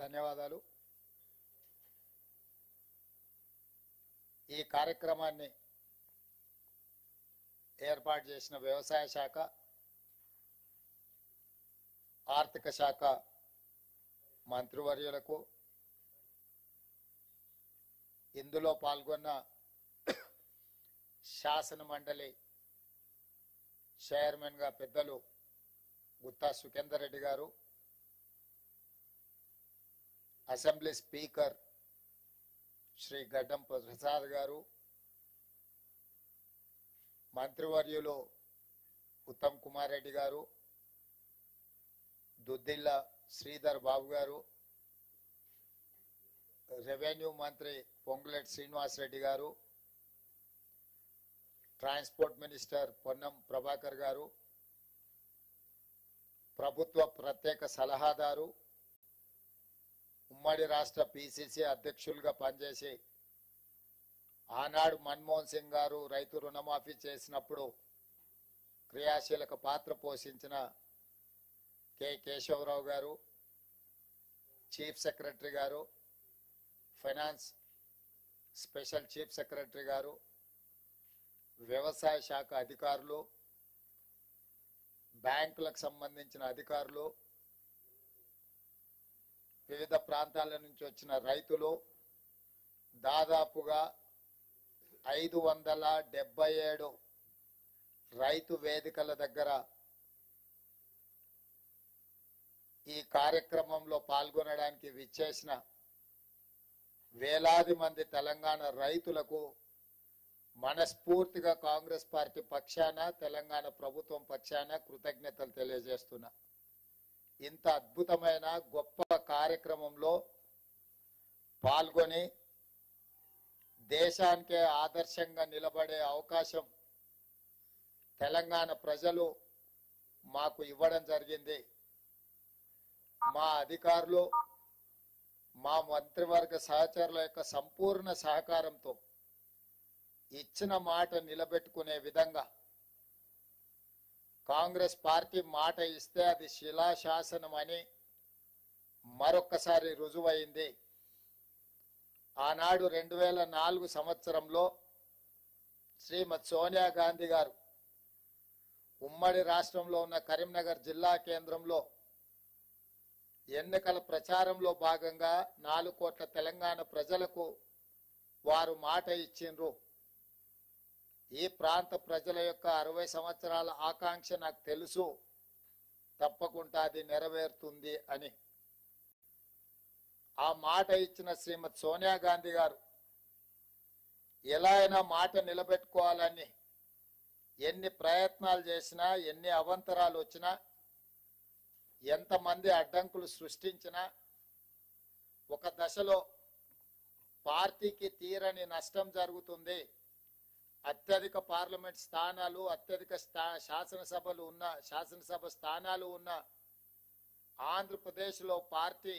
ధన్యవాదాలు. ఈ కార్యక్రమాన్ని ఏర్పాటు చేసిన వ్యవసాయ శాఖ, ఆర్థిక శాఖ మంత్రివర్యులకు, ఇందులో పాల్గొన్న శాసన మండలి చైర్మన్ గా పెద్దలు గుత్తా సుఖేందర్ రెడ్డి గారు, అసెంబ్లీ స్పీకర్ శ్రీ గడ్డం ప్రసాద్ గారు, మంత్రివర్యులు ఉత్తమ్ కుమార్ రెడ్డి గారు, దుద్దిల్ల శ్రీధర్ బాబు గారు, రెవెన్యూ మంత్రి పొంగులేటి శ్రీనివాస్ రెడ్డి గారు, ట్రాన్స్పోర్ట్ మినిస్టర్ పొన్నం ప్రభాకర్ గారు, ప్రభుత్వ ప్రత్యేక సలహాదారు, ఉమ్మడి రాష్ట్ర పిసిసి అధ్యక్షులుగా పనిచేసి ఆనాడు మన్మోహన్ సింగ్ గారు రైతు రుణమాఫీ చేసినప్పుడు క్రియాశీలక పాత్ర పోషించిన కె కేశవరావు గారు, చీఫ్ సెక్రటరీ గారు, ఫైనాన్స్ స్పెషల్ చీఫ్ సెక్రటరీ గారు, వ్యవసాయ శాఖ అధికారులు, బ్యాంకులకు సంబంధించిన అధికారులు, వివిధ ప్రాంతాల నుంచి వచ్చిన రైతులు, దాదాపుగా 577 రైతు వేదికల దగ్గర ఈ కార్యక్రమంలో పాల్గొనడానికి విచ్చేసిన వేలాది మంది తెలంగాణ రైతులకు మనస్ఫూర్తిగా కాంగ్రెస్ పార్టీ పక్షాన, తెలంగాణ ప్రభుత్వం పక్షాన కృతజ్ఞతలు తెలియజేస్తున్నా. ఇంత అద్భుతమైన గొప్ప కార్యక్రమంలో పాల్గొని దేశానికే ఆదర్శంగా నిలబడే అవకాశం తెలంగాణ ప్రజలు మాకు ఇవ్వడం జరిగింది. మా అధికారులు, మా మంత్రివర్గ సహచరుల యొక్క సంపూర్ణ సహకారంతో ఇచ్చిన మాట నిలబెట్టుకునే విధంగా కాంగ్రెస్ పార్టీ మాట ఇస్తే అది శిలాశాసనం అని మరొక్కసారి రుజువైంది. ఆనాడు 2004 సంవత్సరంలో శ్రీమతి సోనియా గాంధీ గారు ఉమ్మడి రాష్ట్రంలో ఉన్న కరీంనగర్ జిల్లా కేంద్రంలో ఎన్నికల ప్రచారంలో భాగంగా 4 కోట్ల తెలంగాణ ప్రజలకు వారు మాట ఇచ్చిండ్రు. ఈ ప్రాంత ప్రజల యొక్క 60 సంవత్సరాల ఆకాంక్ష నాకు తెలుసు, తప్పకుండా అది నెరవేరుతుంది అని. ఆ మాట ఇచ్చిన శ్రీమతి సోనియా గాంధీ గారు ఎలా అయినా మాట నిలబెట్టుకోవాలని ఎన్ని ప్రయత్నాలు చేసినా, ఎన్ని అవాంతరాలు వచ్చినా, ఎంతమంది అడ్డంకులు సృష్టించినా, ఒక దశలో పార్టీకి తీరని నష్టం జరుగుతుంది, అత్యధిక పార్లమెంట్ స్థానాలు, అత్యధిక శాసనసభ స్థానాలు ఉన్న ఆంధ్రప్రదేశ్లో పార్టీ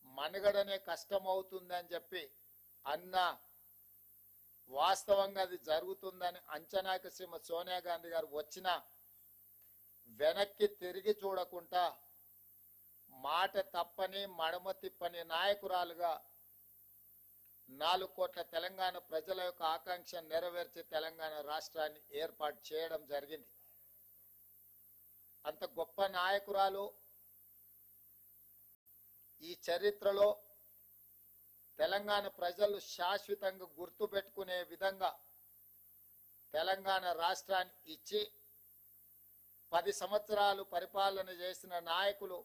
మనుగడనే కష్టమవుతుందని చెప్పి అన్న వాస్తవంగా అది జరుగుతుందని అంచనాకి శ్రీమతి సోనియా గాంధీ గారు వచ్చిన వెనక్కి తిరిగి చూడకుండా మాట తప్పని మడమ తిప్పని నాయకురాలుగా 4 కోట్ల తెలంగాణ ప్రజల యొక్క ఆకాంక్ష నెరవేర్చి తెలంగాణ రాష్ట్రాన్ని ఏర్పాటు చేయడం జరిగింది. అంత గొప్ప నాయకురాలు ఈ చరిత్రలో తెలంగాణ ప్రజలు శాశ్వతంగా గుర్తుపెట్టుకునే విధంగా తెలంగాణ రాష్ట్రాన్ని ఇచ్చి 10 సంవత్సరాలు పరిపాలన చేసిన నాయకులు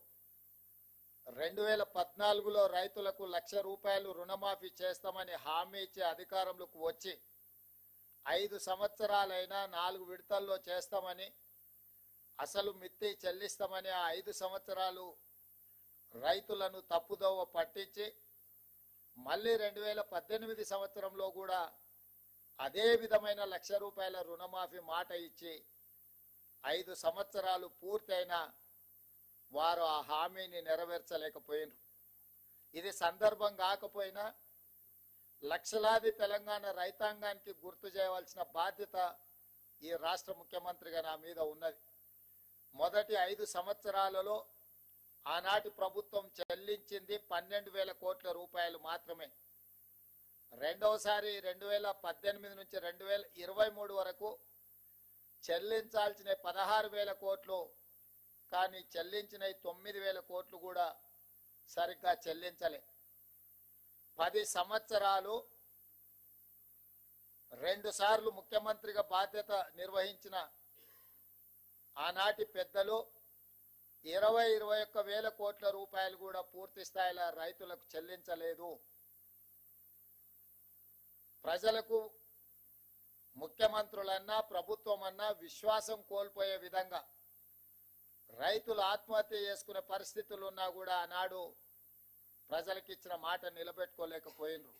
2014లో రైతులకు ₹1,00,000 రుణమాఫీ చేస్తామని హామీ ఇచ్చి అధికారంలోకి వచ్చి 5 సంవత్సరాలైనా 4 విడతల్లో చేస్తామని, అసలు మిత్తి చెల్లిస్తామని ఆ 5 సంవత్సరాలు రైతులను తప్పుదోవ పట్టించి మళ్ళీ 2018 సంవత్సరంలో కూడా అదే విధమైన ₹1,00,000 రుణమాఫీ మాట ఇచ్చి 5 సంవత్సరాలు పూర్తయినా వారు ఆ హామీని నెరవేర్చలేకపోయినారు. ఇది సందర్భం కాకపోయినా లక్షలాది తెలంగాణ రైతాంగానికి గుర్తు చేయవలసిన బాధ్యత ఈ రాష్ట్ర ముఖ్యమంత్రిగా నా మీద ఉన్నది. మొదటి 5 సంవత్సరాలలో ఆనాటి ప్రభుత్వం చెల్లించింది 12,000 కోట్ల రూపాయలు మాత్రమే. రెండవసారి 2018 నుంచి 2023 వరకు చెల్లించాల్సిన 16,000 కోట్లు, కానీ చెల్లించిన 9,000 కోట్లు కూడా సరిగ్గా చెల్లించలే. 10 సంవత్సరాలు 2 సార్లు ముఖ్యమంత్రిగా బాధ్యత నిర్వహించిన ఆనాటి పెద్దలు 21,000 కోట్ల రూపాయలు కూడా పూర్తి స్థాయిలో రైతులకు చెల్లించలేదు. ప్రజలకు ముఖ్యమంత్రులన్నా ప్రభుత్వం అన్నా విశ్వాసం కోల్పోయే విధంగా రైతులు ఆత్మహత్య చేసుకునే పరిస్థితులు ఉన్నా కూడా ఆనాడు ప్రజలకు ఇచ్చిన మాట నిలబెట్టుకోలేకపోయినరు.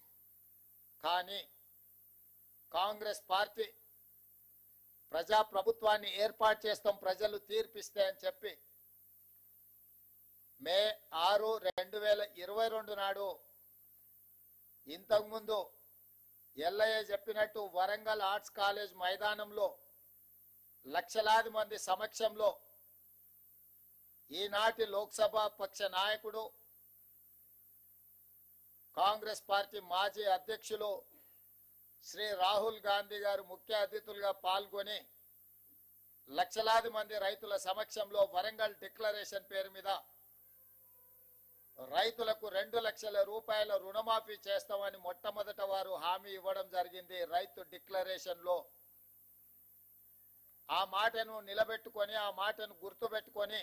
కానీ కాంగ్రెస్ పార్టీ ప్రజా ప్రభుత్వాన్ని ఏర్పాటు చేస్తాం, ప్రజలు తీర్పిస్తే అని చెప్పి మే 6, 2022 నాడు ఇంతకుముందు ఎల్లయ్య చెప్పినట్టు వరంగల్ ఆర్ట్స్ కాలేజ్ మైదానంలో లక్షలాది మంది సమక్షంలో ఈనాటి లోక్సభ పక్ష నాయకుడు కాంగ్రెస్ పార్టీ మాజీ అధ్యక్షులు శ్రీ రాహుల్ గాంధీ గారు ముఖ్య అతిథులుగా పాల్గొని లక్షలాది మంది రైతుల సమక్షంలో వరంగల్ డిక్లరేషన్ పేరు మీద రైతులకు 2 లక్షల రూపాయల రుణమాఫీ చేస్తామని మొట్టమొదట వారు హామీ ఇవ్వడం జరిగింది. రైతు డిక్లరేషన్ లో ఆ మాటను నిలబెట్టుకొని, ఆ మాటను గుర్తుపెట్టుకొని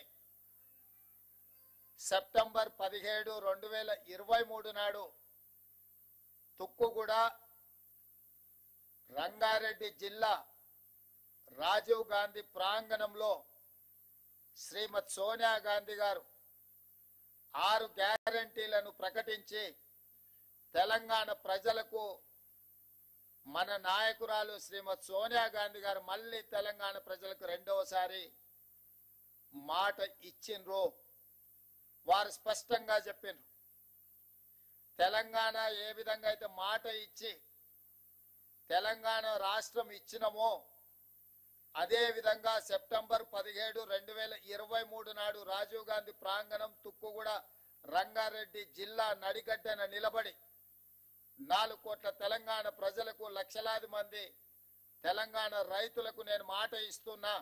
సెప్టెంబర్ 17, 2023 నాడు తుక్కుగూడ రంగారెడ్డి జిల్లా రాజీవ్ గాంధీ ప్రాంగణంలో శ్రీమతి సోనియా గాంధీ గారు 6 గ్యారంటీలను ప్రకటించి తెలంగాణ ప్రజలకు మన నాయకురాలు శ్రీమతి సోనియా గాంధీ గారు మళ్ళీ తెలంగాణ ప్రజలకు రెండవసారి మాట ఇచ్చిండ్రు. వారు స్పష్టంగా చెప్పిండ్రు, తెలంగాణ ఏ విధంగా అయితే మాట ఇచ్చి తెలంగాణ రాష్ట్రం ఇచ్చినమో అదే విధంగా సెప్టెంబర్ 17, 2023 నాడు రాజీవ్ గాంధీ ప్రాంగణం తుక్కుగూడ రంగారెడ్డి జిల్లా నడిగడ్డన నిలబడి 4 కోట్ల తెలంగాణ ప్రజలకు, లక్షలాది మంది తెలంగాణ రైతులకు నేను మాట ఇస్తున్నా,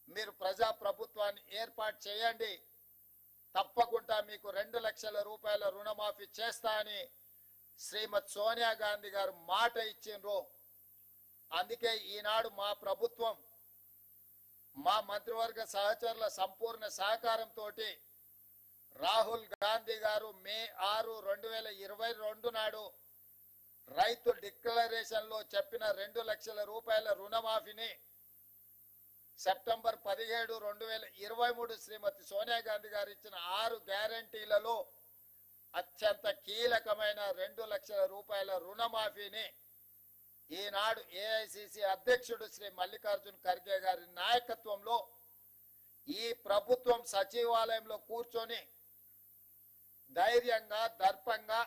మీరు ప్రజా ప్రభుత్వాన్ని ఏర్పాటు చేయండి, తప్పకుండా మీకు 2 లక్షల రూపాయల రుణమాఫీ చేస్తా అని శ్రీమతి సోనియా గాంధీ గారు మాట ఇచ్చిండ్రు. అందుకే ఈనాడు మా ప్రభుత్వం, మా మంత్రివర్గ సహచరుల సంపూర్ణ సహకారంతో రాహుల్ గాంధీ గారు మే 6, 2022 నాడు రైతు డిక్లరేషన్ లో చెప్పిన 2 లక్షల రూపాయల రుణమాఫీని సెప్టెంబర్ 17, 2023 శ్రీమతి సోనియా గాంధీ గారు ఇచ్చిన 6 గ్యారంటీలలో అత్యంత కీలకమైన 2 లక్షల రూపాయల రుణమాఫీని ఈనాడు ఏఐసిసి అధ్యక్షుడు శ్రీ మల్లికార్జున్ ఖర్గే గారి నాయకత్వంలో ఈ ప్రభుత్వం సచివాలయంలో కూర్చొని ధైర్యంగా, దర్పంగా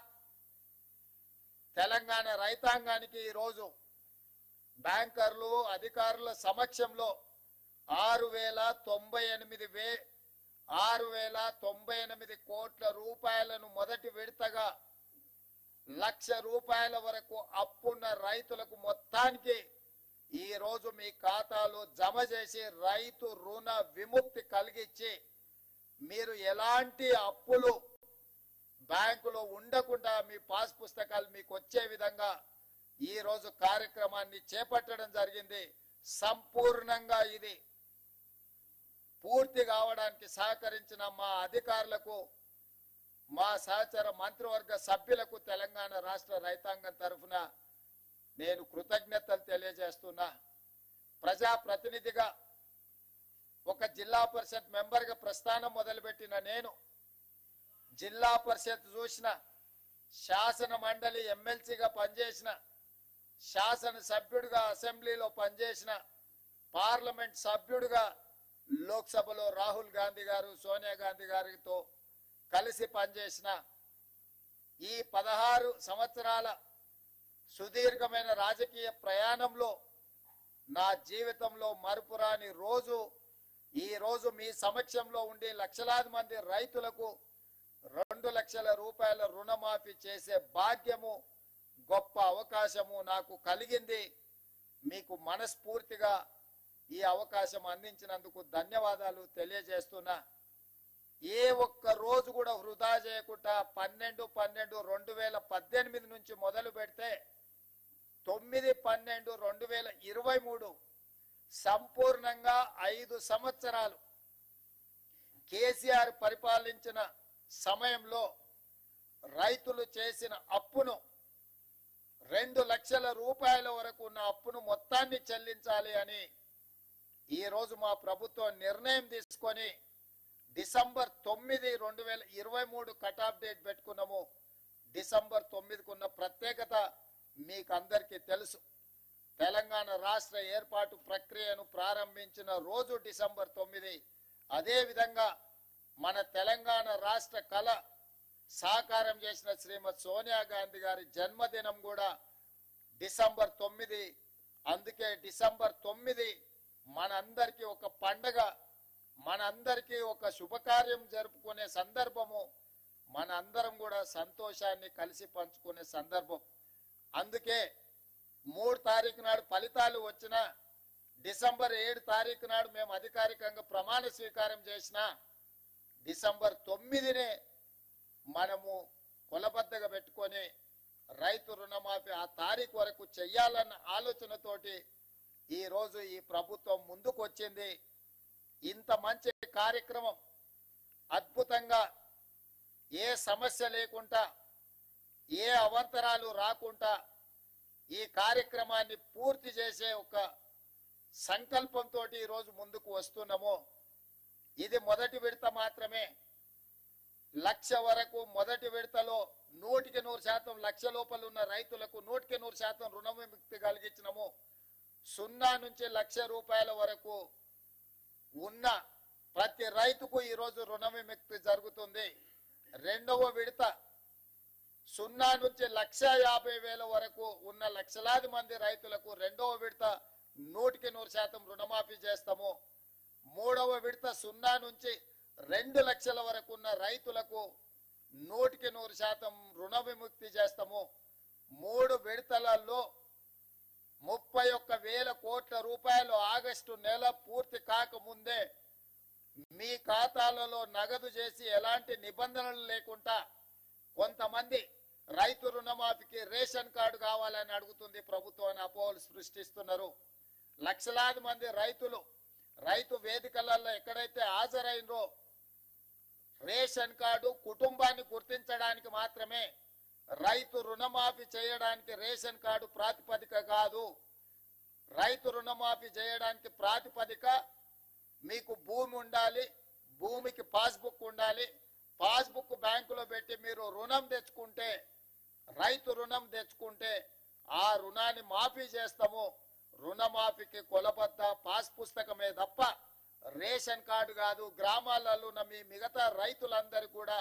తెలంగాణ రైతాంగానికి ఈరోజు బ్యాంకర్లు, అధికారుల సమక్షంలో 6,098 కోట్ల రూపాయలను మొదటి విడతగా 1,00,000 రూపాయల వరకు అప్పున్న రైతులకు మొత్తానికి ఈ రోజు మీ ఖాతాలో జమ చేసి రైతు రుణ విముక్తి కలిగించి మీరు ఎలాంటి అప్పులు బ్యాంకులో ఉండకుండా మీ పాస్ పుస్తకాలు మీకు వచ్చే విధంగా ఈ రోజు కార్యక్రమాన్ని చేపట్టడం జరిగింది. సంపూర్ణంగా ఇది పూర్తి కావడానికి సహకరించిన మా అధికారులకు, మా సహచర మంత్రివర్గ సభ్యులకు తెలంగాణ రాష్ట్ర రైతాంగం తరఫున నేను కృతజ్ఞతలు తెలియజేస్తున్నా. ప్రజాప్రతినిధిగా, ఒక జిల్లా పరిషత్ మెంబర్గా ప్రస్థానం మొదలుపెట్టిన నేను జిల్లా పరిషత్ చూసిన, శాసన మండలి ఎమ్మెల్సీగా పనిచేసిన, శాసన సభ్యుడిగా అసెంబ్లీలో పనిచేసిన, పార్లమెంట్ సభ్యుడిగా లోక్సభలో రాహుల్ గాంధీ గారు, సోనియా గాంధీ గారితో కలిసి పనిచేసిన ఈ 16 సంవత్సరాల సుదీర్ఘమైన రాజకీయ ప్రయాణంలో నా జీవితంలో మరుపురాని రోజు ఈ రోజు మీ సమక్షంలో ఉండి లక్షలాది మంది రైతులకు 2 లక్షల రూపాయల రుణమాఫీ చేసే భాగ్యము, గొప్ప అవకాశము నాకు కలిగింది. మీకు మనస్ఫూర్తిగా ఈ అవకాశం అందించినందుకు ధన్యవాదాలు తెలియజేస్తున్నా. ఏ ఒక్క రోజు కూడా వృధా చేయకుండా 12/12/2018 నుంచి మొదలు పెడితే 9/12/2023 సంపూర్ణంగా 5 సంవత్సరాలు కేసీఆర్ పరిపాలించిన సమయంలో రైతులు చేసిన అప్పును 2 లక్షల రూపాయల వరకు ఉన్న అప్పును మొత్తాన్ని చెల్లించాలి అని ఈ రోజు మా ప్రభుత్వం నిర్ణయం తీసుకొని డిసెంబర్ 9, 2023 కట్ ఆఫ్ డేట్ పెట్టుకున్నాము. డిసెంబర్ 9కు ఉన్న ప్రత్యేకత మీకు అందరికీ తెలుసు. తెలంగాణ రాష్ట్ర ఏర్పాటు ప్రక్రియను ప్రారంభించిన రోజు డిసెంబర్ 9. అదే విధంగా మన తెలంగాణ రాష్ట్ర కళ సాకారం చేసిన శ్రీమతి సోనియా గాంధీ గారి జన్మదినం కూడా డిసెంబర్ 9. అందుకే డిసెంబర్ 9 మనందరికీ ఒక పండగ, మనందరికీ ఒక శుభకార్యం జరుపుకునే సందర్భము, మనందరం కూడా సంతోషాన్ని కలిసి పంచుకునే సందర్భం. అందుకే 3 తారీఖు నాడు ఫలితాలు వచ్చిన డిసెంబర్ 7 తారీఖు నాడు మేము అధికారికంగా ప్రమాణ స్వీకారం చేసిన డిసెంబర్ 9నే మనము కొలబద్దగా పెట్టుకొని రైతు రుణమాఫీ ఆ తారీఖు వరకు చెయ్యాలన్న ఆలోచనతోటి ఈ రోజు ఈ ప్రభుత్వం ముందుకు వచ్చింది. ఇంత మంచి కార్యక్రమం అద్భుతంగా, ఏ సమస్య లేకుండా, ఏ అవాంతరాలు రాకుండా ఈ కార్యక్రమాన్ని పూర్తి చేసే ఒక సంకల్పంతో ఈ రోజు ముందుకు వస్తున్నాము. ఇది మొదటి విడత మాత్రమే. 1,00,000 వరకు మొదటి విడతలో 100% లక్ష లోపల ఉన్న రైతులకు 100% రుణ విముక్తి కలిగించినము. 0 నుంచి 1,00,000 రూపాయల వరకు ఉన్న ప్రతి రైతుకు ఈ రోజు రుణ విముక్తి జరుగుతుంది. రెండవ విడత 0 నుంచి 1,50,000 వరకు ఉన్న లక్షలాది మంది రైతులకు రెండవ విడత 100% రుణమాఫీ చేస్తాము. మూడవ విడత 0 నుంచి 2 లక్షల వరకు ఉన్న రైతులకు 100% రుణ విముక్తి చేస్తాము. 3 విడతలలో 31,000 కోట్ల రూపాయలు ఆగస్టు నెల పూర్తి కాకముందే మీ ఖాతాలలో నగదు చేసి ఎలాంటి నిబంధనలు లేకుండా కొంతమంది రైతు రుణమాఫీకి రేషన్ కార్డు కావాలని అడుగుతుంది ప్రభుత్వాన్ని అపోహలు సృష్టిస్తున్నారు. లక్షలాది మంది రైతులు రైతు వేదికలలో ఎక్కడైతే హాజరైనరో రేషన్ కార్డు కుటుంబాన్ని గుర్తించడానికి మాత్రమే, రైతు రుణమాఫీ చేయడానికి రేషన్ కార్డు ప్రాతిపదిక కాదు. రైతు రుణమాఫీ చేయడానికి ప్రాతిపదిక మీకు భూమి ఉండాలి, భూమికి పాస్బుక్ ఉండాలి. పాస్బుక్ బ్యాంకులో పెట్టి మీరు రుణం తెచ్చుకుంటే, రైతు రుణం తెచ్చుకుంటే ఆ రుణాన్ని మాఫీ చేస్తాము. రుణమాఫీకి కొలబద్ద పాస్ పుస్తకమే తప్ప రేషన్ కార్డు కాదు. గ్రామాలలో ఉన్న మీ మిగతా రైతులందరూ కూడా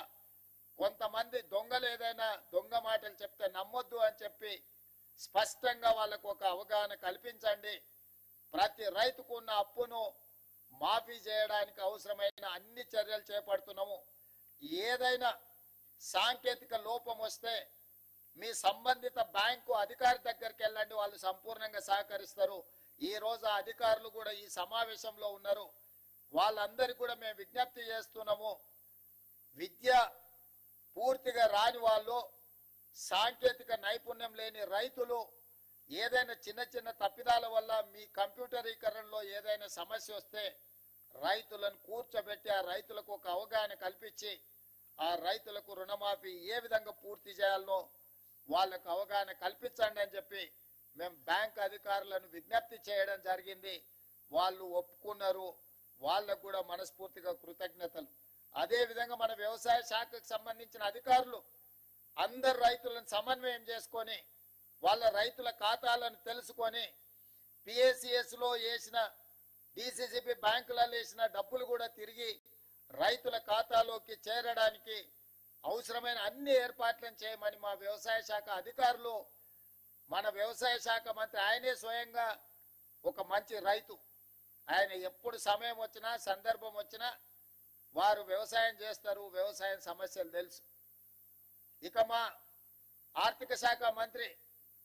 కొంతమంది దొంగలు ఏదైనా దొంగ మాటలు చెప్తే నమ్మొద్దు అని చెప్పి స్పష్టంగా వాళ్ళకు ఒక అవగాహన కల్పించండి. ప్రతి రైతుకు ఉన్న అప్పును మాఫీ చేయడానికి అవసరమైన అన్ని చర్యలు చేపడుతున్నాము. ఏదైనా సాంకేతిక లోపం వస్తే మీ సంబంధిత బ్యాంకు అధికారి దగ్గరికి వెళ్ళండి, వాళ్ళు సంపూర్ణంగా సహకరిస్తారు. ఈ రోజు అధికారులు కూడా ఈ సమావేశంలో ఉన్నారు. వాళ్ళందరికీ కూడా మేము విజ్ఞప్తి చేస్తున్నాము. విద్య పూర్తిగా రాని వాళ్ళు, సాంకేతిక నైపుణ్యం లేని రైతులు, ఏదైనా చిన్న చిన్న తప్పిదాల వల్ల మీ కంప్యూటరీకరణలో ఏదైనా సమస్య వస్తే రైతులను కూర్చోబెట్టి ఆ రైతులకు ఒక అవగాహన కల్పించి ఆ రైతులకు రుణమాఫీ ఏ విధంగా పూర్తి చేయాలనో వాళ్ళకు అవగాహన కల్పించండి అని చెప్పి మేము బ్యాంక్ అధికారులను విజ్ఞప్తి చేయడం జరిగింది. వాళ్ళు ఒప్పుకున్నారు. వాళ్ళకు కూడా మనస్ఫూర్తిగా కృతజ్ఞతలు. అదే విధంగా మన వ్యవసాయ శాఖకు సంబంధించిన అధికారులు అందరు రైతులను సమన్వయం చేసుకొని వాళ్ళ రైతుల ఖాతాలను తెలుసుకొని PACS లో వేసిన DCCB బ్యాంకులలో వేసిన డబ్బులు కూడా తిరిగి రైతుల ఖాతాలోకి చేరడానికి అవసరమైన అన్ని ఏర్పాట్లను చేయమని మా వ్యవసాయ శాఖ అధికారులు, మన వ్యవసాయ శాఖ మంత్రి ఆయనే స్వయంగా ఒక మంచి రైతు ఆయన ఎప్పుడు సమయం వచ్చినా సందర్భం వచ్చినా వారు వ్యవసాయం చేస్తారు, వ్యవసాయం సమస్యలు తెలుసు. ఇక మా ఆర్థిక శాఖ మంత్రి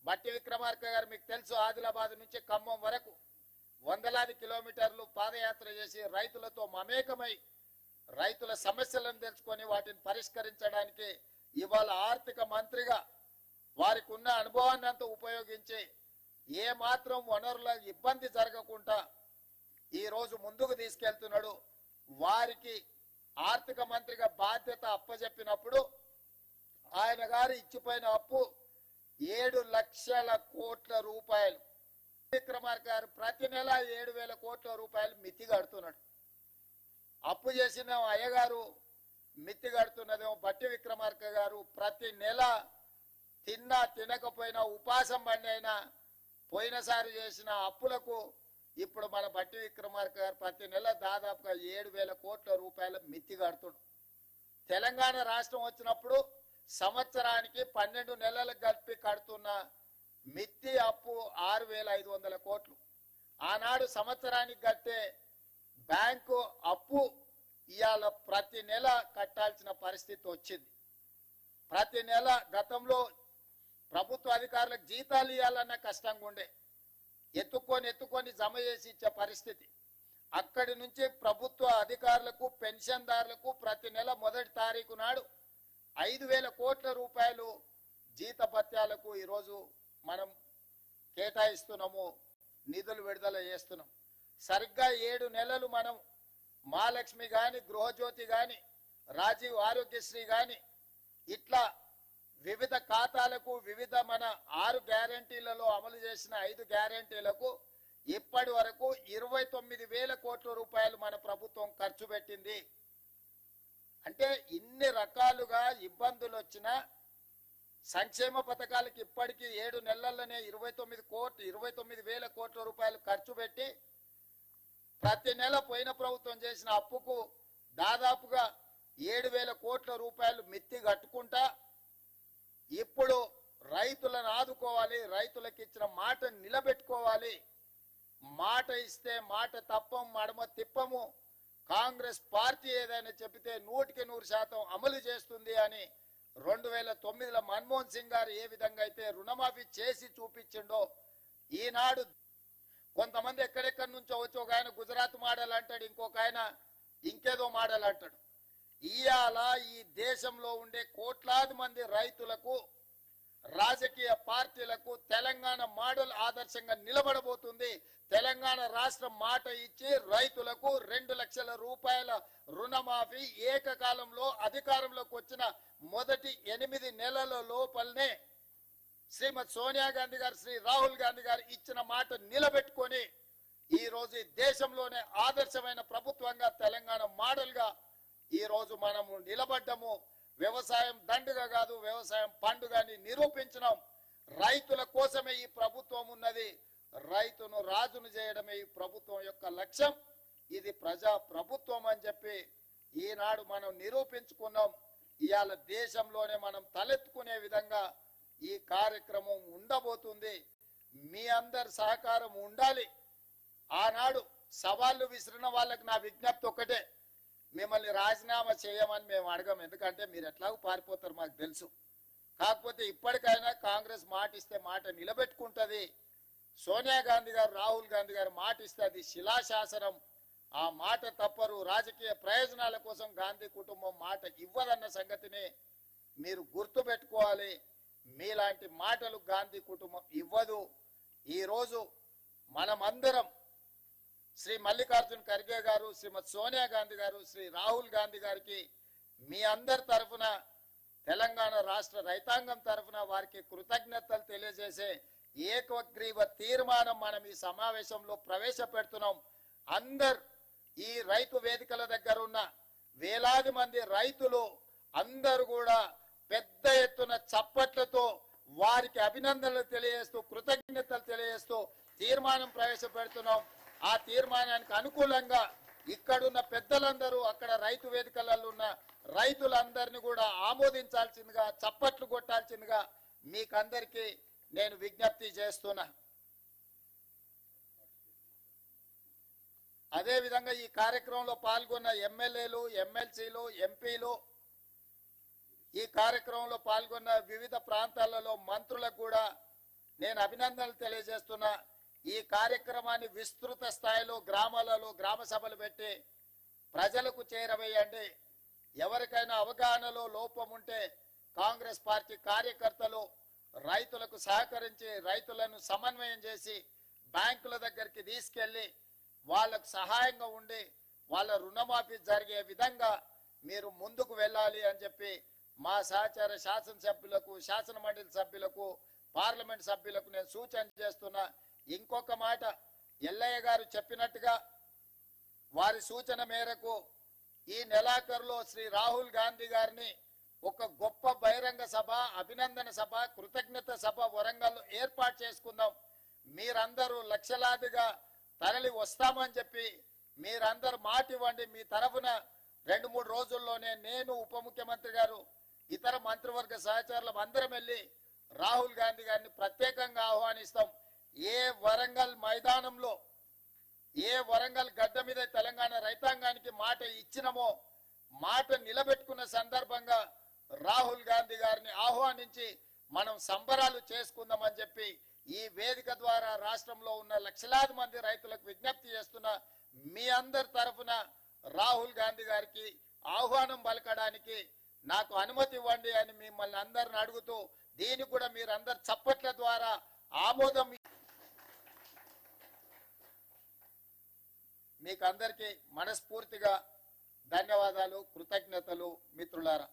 బట్టి విక్రమార్క గారు మీకు తెలుసు, ఆదిలాబాద్ నుంచి ఖమ్మం వరకు వందలాది కిలోమీటర్లు పాదయాత్ర చేసి రైతులతో మమేకమై రైతుల సమస్యలను తెలుసుకొని వాటిని పరిష్కరించడానికి ఇవాళ ఆర్థిక మంత్రిగా వారికి ఉన్న అనుభవాన్ని అంతా ఉపయోగించి ఏ మాత్రం వనరుల ఇబ్బంది జరగకుండా ఈ రోజు ముందుకు తీసుకెళ్తున్నాడు. వారికి ఆర్థిక మంత్రిగా బాధ్యత అప్పజెప్పినప్పుడు ఆయన గారు ఇచ్చిపోయిన అప్పు 7 లక్షల కోట్ల రూపాయలు. విక్రమార్క గారు ప్రతి నెల 7,000 కోట్ల రూపాయలు మితి కడుతున్నాడు. అప్పు చేసిన అయ్యగారు మితి కడుతున్నదేమో బట్టి విక్రమార్క గారు ప్రతి నెల తిన్నా తినకపోయినా ఉపాసం బండి అయినా పోయినసారి చేసిన అప్పులకు ఇప్పుడు మన బట్టి విక్రమార్క గారు ప్రతి నెల దాదాపుగా 7,000 కోట్ల రూపాయల మితి కడుతున్నాడు. తెలంగాణ రాష్ట్రం వచ్చినప్పుడు సంవత్సరానికి 12 నెలలకు కలిపి కడుతున్న మిత్తి అప్పు 6,500 కోట్లు. ఆనాడు సంవత్సరానికి కట్టే బ్యాంకు అప్పు ఇవాళ ప్రతి నెల కట్టాల్సిన పరిస్థితి వచ్చింది. ప్రతి నెల గతంలో ప్రభుత్వ అధికారులకు జీతాలు ఇవ్వాలన్న కష్టంగా ఉండే, ఎత్తుకొని జమ చేసి ఇచ్చే పరిస్థితి. అక్కడి నుంచి ప్రభుత్వ అధికారులకు పెన్షన్దారులకు ప్రతి నెల మొదటి తారీఖు నాడు 5,000 కోట్ల రూపాయలు జీతభత్యాలకు ఈరోజు మనం కేటాయిస్తున్నాము, నిధులు విడుదల చేస్తున్నాం. సరిగ్గా 7 నెలలు మనం మహాలక్ష్మి గాని, గృహజ్యోతి గాని, రాజీవ్ ఆరోగ్యశ్రీ గాని ఇట్లా వివిధ ఖాతాలకు వివిధ మన 6 గ్యారంటీలలో అమలు చేసిన 5 గ్యారంటీలకు ఇప్పటి వరకు 29,000 కోట్ల రూపాయలు మన ప్రభుత్వం ఖర్చు పెట్టింది. అంటే ఇన్ని రకాలుగా ఇబ్బందులు వచ్చినా సంక్షేమ పథకాలకు ఇప్పటికీ 7 నెలల్లోనే 29,000 కోట్ల రూపాయలు ఖర్చు పెట్టి ప్రతి నెల పోయిన ప్రభుత్వం చేసిన అప్పుకు దాదాపుగా 7,000 కోట్ల రూపాయలు మిత్తి కట్టుకుంటా ఇప్పుడు రైతులను ఆదుకోవాలి, రైతులకు ఇచ్చిన మాట నిలబెట్టుకోవాలి. మాట ఇస్తే మాట తప్పం, మడమ తిప్పము. కాంగ్రెస్ పార్టీ ఏదైనా చెబితే 100% అమలు చేస్తుంది అని 2009లో మన్మోహన్ సింగ్ గారు ఏ విధంగా అయితే రుణమాఫీ చేసి చూపించిండో ఈనాడు కొంతమంది ఎక్కడెక్కడి నుంచో వచ్చి ఒక ఆయన గుజరాత్ మోడల్ అంటాడు, ఇంకొక ఆయన ఇంకేదో మోడల్ అంటాడు. ఇవాళ ఈ దేశంలో ఉండే కోట్లాది మంది రైతులకు, రాజకీయ పార్టీలకు తెలంగాణ మోడల్ ఆదర్శంగా నిలబడబోతుంది. తెలంగాణ రాష్ట్రం మాట ఇచ్చి రైతులకు 2 లక్షల రూపాయల రుణమాఫీ ఏకకాలంలో అధికారంలోకి వచ్చిన మొదటి 8 నెలల లోపలనే శ్రీమతి సోనియా గాంధీ గారు, శ్రీ రాహుల్ గాంధీ గారు ఇచ్చిన మాట నిలబెట్టుకొని ఈ రోజు దేశంలోనే ఆదర్శమైన ప్రభుత్వంగా తెలంగాణ మోడల్ గా ఈ రోజు మనము నిలబడ్డము. వ్యవసాయం దండుగ కాదు, వ్యవసాయం పండుగని నిరూపించినాం. రైతుల కోసమే ఈ ప్రభుత్వం ఉన్నది, రైతును రాజును చేయడమే ఈ ప్రభుత్వం యొక్క లక్ష్యం. ఇది ప్రజా ప్రభుత్వం అని చెప్పి ఈనాడు మనం నిరూపించుకున్నాం. ఇవాళ దేశంలోనే మనం తలెత్తుకునే విధంగా ఈ కార్యక్రమం ఉండబోతుంది. మీ అందరి సహకారం ఉండాలి. ఆనాడు సవాళ్లు విసిరిన వాళ్ళకి నా విజ్ఞప్తి ఒకటే, మిమ్మల్ని రాజీనామా చేయమని మేము అడగం, ఎందుకంటే మీరు ఎట్లాగో పారిపోతారు మాకు తెలుసు. కాకపోతే ఇప్పటికైనా కాంగ్రెస్ మాట ఇస్తే మాట నిలబెట్టుకుంటది. సోనియా గాంధీ గారు, రాహుల్ గాంధీ గారు మాట ఇస్తే అది శిలాశాసనం. ఆ మాట తప్పరు. రాజకీయ ప్రయోజనాల కోసం గాంధీ కుటుంబం మాట ఇవ్వదన్న సంగతిని మీరు గుర్తు పెట్టుకోవాలి. మీలాంటి మాటలు గాంధీ కుటుంబం ఇవ్వదు. ఈరోజు మనమందరం శ్రీ మల్లికార్జున్ ఖర్గే గారు, శ్రీమతి సోనియా గాంధీ గారు, శ్రీ రాహుల్ గాంధీ గారికి మీ అందరి తరఫున, తెలంగాణ రాష్ట్ర రైతాంగం తరఫున వారికి కృతజ్ఞతలు తెలియజేసే ఏకగ్రీవ తీర్మానం మనం ఈ సమావేశంలో ప్రవేశపెడుతున్నాం. ఈ రైతు వేదికల దగ్గర ఉన్న వేలాది మంది రైతులు అందరూ కూడా పెద్ద ఎత్తున చప్పట్లతో వారికి అభినందనలు తెలియజేస్తూ, కృతజ్ఞతలు తెలియజేస్తూ తీర్మానం ప్రవేశపెడుతున్నాం. ఆ తీర్మానానికి అనుకూలంగా ఇక్కడున్న పెద్దలందరూ, అక్కడ రైతు వేదికలలో ఉన్న రైతులందరినీ కూడా ఆమోదించాల్సిందిగా, చప్పట్లు కొట్టాల్సిందిగా మీకందరికీ నేను విజ్ఞప్తి చేస్తున్నా. అదే విధంగా ఈ కార్యక్రమంలో పాల్గొన్న ఎమ్మెల్యేలు, ఎమ్మెల్సీలు, ఎంపీలు, ఈ కార్యక్రమంలో పాల్గొన్న వివిధ ప్రాంతాలలో మంత్రులకు కూడా నేను అభినందనలు తెలియజేస్తున్నా. ఈ కార్యక్రమాన్ని విస్తృత స్థాయిలో గ్రామాలలో గ్రామ సభలు పెట్టి ప్రజలకు చేరవేయండి. ఎవరికైనా అవగాహనలో లోపం ఉంటే కాంగ్రెస్ పార్టీ కార్యకర్తలు రైతులకు సహకరించి రైతులను సమన్వయం చేసి బ్యాంకుల దగ్గరికి తీసుకెళ్లి వాళ్ళకు సహాయంగా ఉండి వాళ్ళ రుణమాఫీ జరిగే విధంగా మీరు ముందుకు వెళ్ళాలి అని చెప్పి మా సహచార శాసనసభ్యులకు, శాసన మండలి సభ్యులకు, పార్లమెంట్ సభ్యులకు నేను సూచన చేస్తున్నా. ఇంకొక మాట, ఎల్లయ్య గారు చెప్పినట్టుగా వారి సూచన మేరకు ఈ నెలాఖరులో శ్రీ రాహుల్ గాంధీ గారిని ఒక గొప్ప బహిరంగ సభ, అభినందన సభ, కృతజ్ఞత సభ వరంగల్ ఏర్పాటు చేసుకుందాం. మీరందరూ లక్షలాదిగా తరలి వస్తామని చెప్పి మీరందరూ మాట ఇవ్వండి. మీ తరఫున 2-3 రోజుల్లోనే నేను, ఉప ముఖ్యమంత్రి గారు, ఇతర మంత్రివర్గ సహచరులు అందరం వెళ్ళి రాహుల్ గాంధీ గారిని ప్రత్యేకంగా ఆహ్వానిస్తాం. ఏ వరంగల్ మైదానంలో, ఏ వరంగల్ గడ్డ మీద తెలంగాణ రైతాంగానికి మాట ఇచ్చినమో మాట నిలబెట్టుకున్న సందర్భంగా రాహుల్ గాంధీ గారిని ఆహ్వానించి మనం సంబరాలు చేసుకుందామని చెప్పి ఈ వేదిక ద్వారా రాష్ట్రంలో ఉన్న లక్షలాది మంది రైతులకు విజ్ఞప్తి చేస్తున్నా. మీ అందరి తరఫున రాహుల్ గాంధీ గారికి ఆహ్వానం పలకడానికి నాకు అనుమతి ఇవ్వండి అని మిమ్మల్ని అందరిని అడుగుతూ, దీన్ని కూడా మీరందరు చప్పట్ల ద్వారా ఆమోదం. మీకు అందరికీ మనస్ఫూర్తిగా ధన్యవాదాలు, కృతజ్ఞతలు మిత్రులారా.